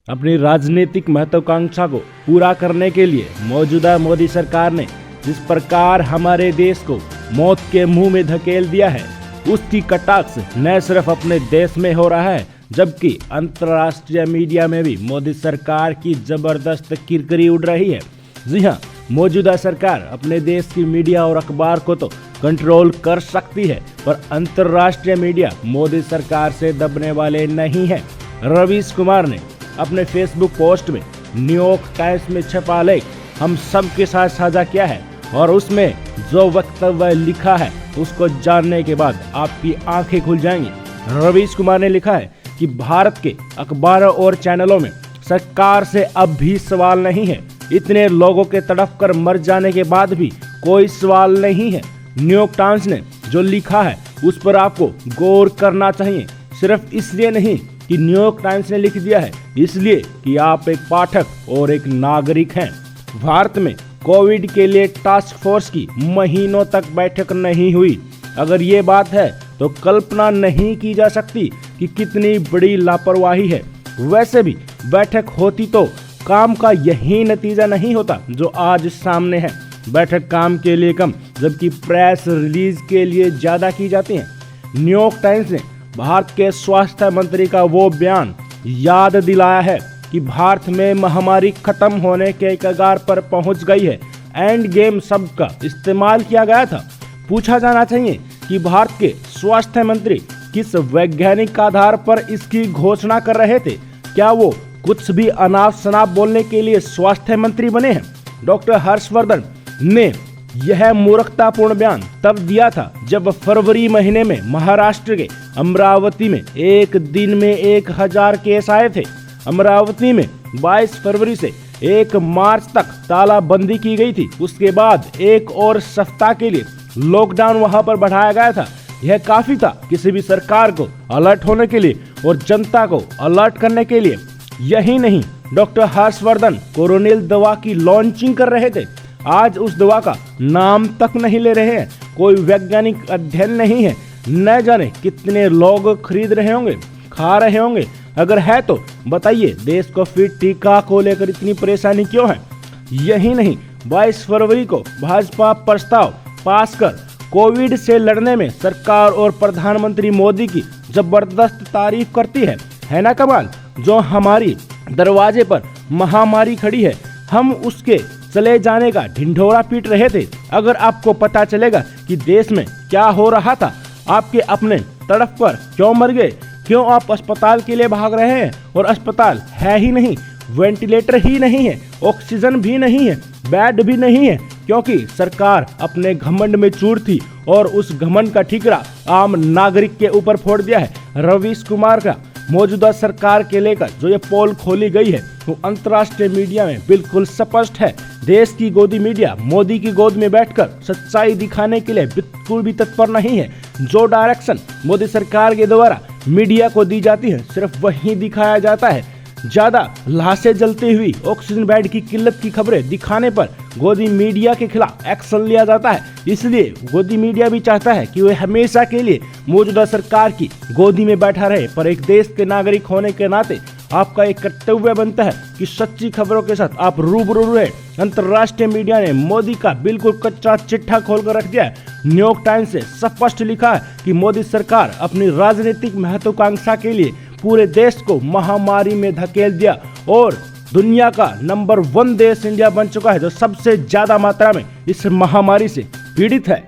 अपनी राजनीतिक महत्वाकांक्षा को पूरा करने के लिए मौजूदा मोदी सरकार ने जिस प्रकार हमारे देश को मौत के मुंह में धकेल दिया है, उसकी कटाक्ष न सिर्फ अपने देश में हो रहा है जबकि अंतर्राष्ट्रीय मीडिया में भी मोदी सरकार की जबरदस्त किरकिरी उड़ रही है। जी हाँ, मौजूदा सरकार अपने देश की मीडिया और अखबार को तो कंट्रोल कर सकती है, पर अंतर्राष्ट्रीय मीडिया मोदी सरकार से दबने वाले नहीं है। रवीश कुमार ने अपने फेसबुक पोस्ट में न्यूयॉर्क टाइम्स में छपा लेख हम सब के साथ साझा किया है और उसमें जो वक्तव्य लिखा है उसको जानने के बाद आपकी आंखें खुल जाएंगी। रवीश कुमार ने लिखा है कि भारत के अखबारों और चैनलों में सरकार से अब भी सवाल नहीं है। इतने लोगों के तड़प कर मर जाने के बाद भी कोई सवाल नहीं है। न्यूयॉर्क टाइम्स ने जो लिखा है उस पर आपको गौर करना चाहिए। सिर्फ इसलिए नहीं कि न्यूयॉर्क टाइम्स ने लिख दिया है, इसलिए कि आप एक पाठक और एक नागरिक हैं। भारत में कोविड के लिए टास्क फोर्स की महीनों तक बैठक नहीं हुई। अगर ये बात है तो कल्पना नहीं की जा सकती कि कितनी बड़ी लापरवाही है। वैसे भी बैठक होती तो काम का यही नतीजा नहीं होता जो आज सामने है। बैठक काम के लिए कम जबकि प्रेस रिलीज के लिए ज़्यादा की जाती है। न्यूयॉर्क टाइम्स ने भारत के स्वास्थ्य मंत्री का वो बयान याद दिलाया है कि भारत में महामारी खत्म होने के कगार पर पहुंच गई है। एंड गेम शब्द का इस्तेमाल किया गया था। पूछा जाना चाहिए कि भारत के स्वास्थ्य मंत्री किस वैज्ञानिक आधार पर इसकी घोषणा कर रहे थे। क्या वो कुछ भी अनाप शनाप बोलने के लिए स्वास्थ्य मंत्री बने हैं? डॉक्टर हर्षवर्धन ने यह मूर्खतापूर्ण बयान तब दिया था जब फरवरी महीने में महाराष्ट्र के अमरावती में एक दिन में 1000 केस आए थे। अमरावती में 22 फरवरी से 1 मार्च तक तालाबंदी की गई थी। उसके बाद एक और सप्ताह के लिए लॉकडाउन वहां पर बढ़ाया गया था। यह काफी था किसी भी सरकार को अलर्ट होने के लिए और जनता को अलर्ट करने के लिए। यही नहीं, डॉक्टर हर्षवर्धन कोरोनिल दवा की लॉन्चिंग कर रहे थे। आज उस दवा का नाम तक नहीं ले रहे हैं। कोई वैज्ञानिक अध्ययन नहीं है। न जाने कितने लोग खरीद रहे होंगे, खा रहे होंगे। अगर है तो बताइए देश को फिर टीका को लेकर इतनी परेशानी क्यों है? यही नहीं, 22 फरवरी को भाजपा प्रस्ताव पास कर कोविड से लड़ने में सरकार और प्रधानमंत्री मोदी की जबरदस्त तारीफ करती है ना कमाल? जो हमारी दरवाजे पर महामारी खड़ी है, हम उसके चले जाने का ढिंढोरा पीट रहे थे। अगर आपको पता चलेगा कि देश में क्या हो रहा था, आपके अपने तड़प पर क्यों मर गए, क्यों आप अस्पताल के लिए भाग रहे हैं और अस्पताल है ही नहीं, वेंटिलेटर ही नहीं है, ऑक्सीजन भी नहीं है, बेड भी नहीं है, क्योंकि सरकार अपने घमंड में चूर थी और उस घमंड का ठीकरा आम नागरिक के ऊपर फोड़ दिया है। रवीश कुमार का मौजूदा सरकार के लेकर जो ये पोल खोली गई है वो अंतर्राष्ट्रीय मीडिया में बिल्कुल स्पष्ट है। देश की गोदी मीडिया मोदी की गोद में बैठकर सच्चाई दिखाने के लिए बिल्कुल भी तत्पर नहीं है। जो डायरेक्शन मोदी सरकार के द्वारा मीडिया को दी जाती है सिर्फ वही दिखाया जाता है। ज्यादा लाशें जलती हुई, ऑक्सीजन बेड की किल्लत की खबरें दिखाने पर गोदी मीडिया के खिलाफ एक्शन लिया जाता है। इसलिए गोदी मीडिया भी चाहता है कि वह हमेशा के लिए मौजूदा सरकार की गोदी में बैठा रहे, पर एक देश के नागरिक होने के नाते आपका एक कर्तव्य बनता है कि सच्ची खबरों के साथ आप रूबरू रहे। अंतर्राष्ट्रीय मीडिया ने मोदी का बिल्कुल कच्चा चिट्ठा खोलकर रख दिया है। न्यूयॉर्क टाइम्स से स्पष्ट लिखा है कि मोदी सरकार अपनी राजनीतिक महत्वाकांक्षा के लिए पूरे देश को महामारी में धकेल दिया और दुनिया का नंबर 1 देश इंडिया बन चुका है जो सबसे ज्यादा मात्रा में इस महामारी से पीड़ित है।